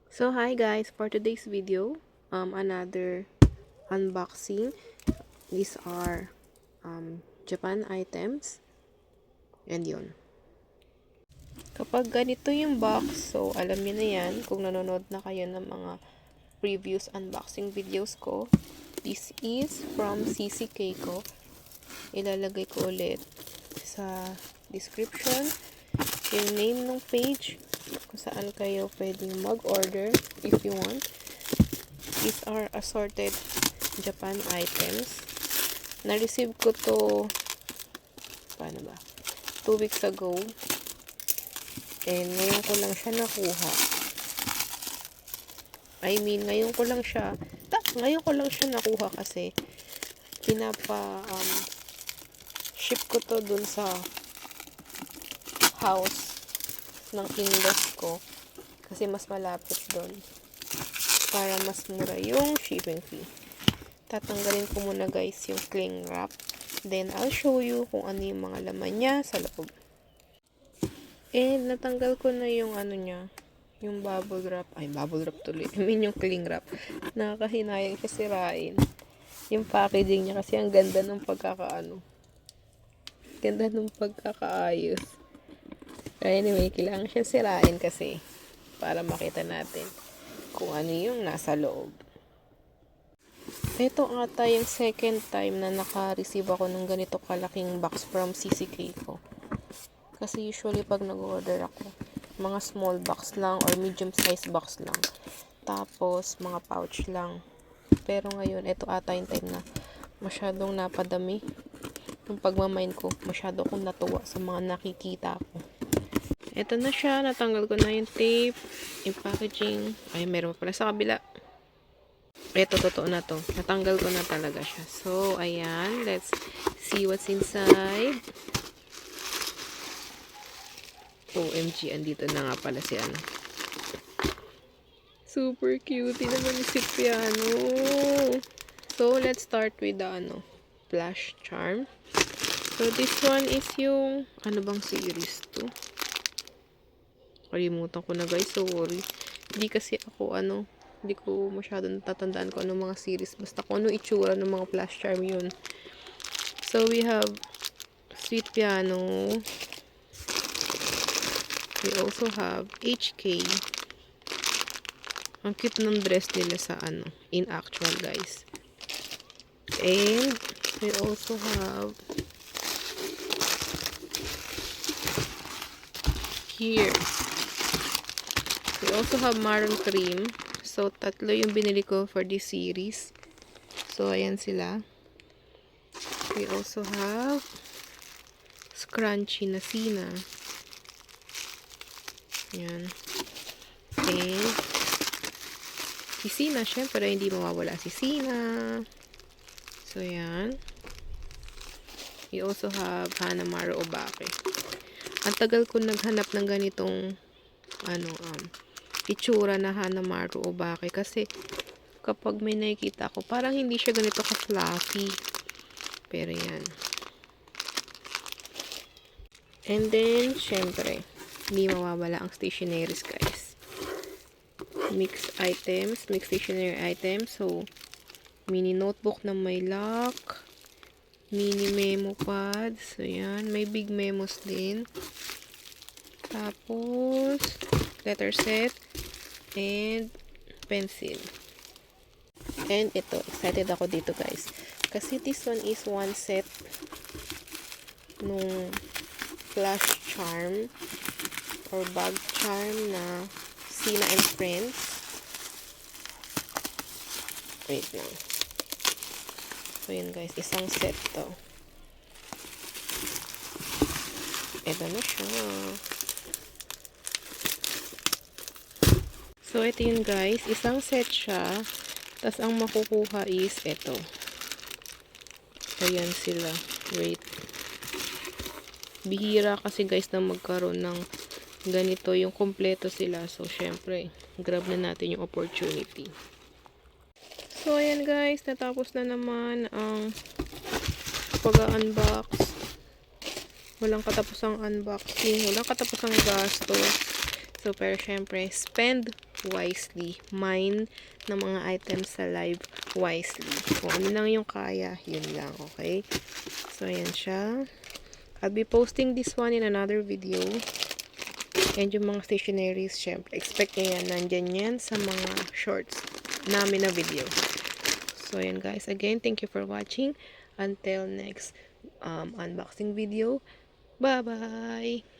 So hi guys, for today's video, another unboxing. These are Japan items, and yun. Kapag ganito yung box, so alam niyo na yan kung nanonood na kayo ng mga previous unboxing videos ko. This is from CC Keiko. Ilalagay ko ulit sa description yung name ng page kung saan kayo pwedeng mag-order if you want. These are assorted Japan items. Na-receive ko to 2 weeks ago, and ngayon ko lang siya nakuha. Ngayon ko lang siya nakuha kasi ship ko to dun sa house ng in-laws ko kasi mas malapit doon para mas mura yung shipping fee. Tatanggalin ko muna guys yung cling wrap, then I'll show you kung ano yung mga laman niya sa loob. And natanggal ko na yung yung bubble wrap tuloy. Yung cling wrap. Nakakahinayang siya sirain. Yung packaging niya kasi ang ganda ng pagkakaayos. Anyway, kailangan siya sirain kasi para makita natin kung ano yung nasa loob. Ito ata yung second time na naka-receive ako ng ganito kalaking box from CCK ko. Kasi usually pag nag-order ako, mga small box lang or medium size box lang. Tapos mga pouch lang. Pero ngayon, ito ata yung time na masyadong napadami. Yung pagmamain ko, masyado akong natuwa sa mga nakikita ko. Ito na siya, natanggal ko na yung tape, yung packaging. Ay, meron pa pala sa kabila. Ito, totoo na to. Natanggal ko na talaga siya. So, ayan, let's see what's inside. OMG, andito na nga pala si Super cute naman si Piano. So, let's start with the Flash Charm. So, this one is yung, ano bang series to? Kalimutan ko na guys, sorry. Hindi kasi ako hindi ko masyado natatandaan ko anong mga series. Basta kung ano itsura ng mga Flash Charm yun. So, we have Sweet Piano. We also have HK. Ang cute ng dress nila sa in actual guys. And we also have here. We also have Maroon Cream. So, tatlo yung binili ko for this series. So, ayan sila. We also have Scrunchy na Sina. Ayan. And si Sina, syempre, hindi mawawala si Sina. So, ayan. We also have Hanamaru Obake. Ang tagal ko naghanap ng ganitong itsura na Hanamaru Obake kasi kapag may nakikita ko, parang hindi siya ganito ka-fluffy. Pero yan. And then, syempre, hindi mawawala ang stationaries guys. Mixed stationery items. So, mini notebook na may lock. Mini memo pads. So, yan. May big memos din. Tapos, letter set. And, pencil. And ito, excited ako dito guys. Kasi this one is one set nung Flash Charm or bag charm na Sina and Friends. Wait lang. So, yun guys. Isang set to. Ito na siya. So, ito yun guys. Isang set siya. Tapos, ang makukuha is ito. Ayan sila. Wait. Bihira kasi guys na magkaroon ng ganito. Yung kompleto sila. So, syempre, grab na natin yung opportunity. So, ayan guys. Natapos na naman ang pag-unbox. Walang katapusang unboxing. Walang katapusang gastos. So, pero syempre, spend wisely. Mine ng mga items sa live wisely. Kung ano lang yung kaya, yun lang, okay? So, ayan siya. I'll be posting this one in another video. And yung mga stationaries, syempre, expect nyo yan. Nandyan yan sa mga shorts namin na video. So, ayan guys. Again, thank you for watching. Until next unboxing video. Bye-bye!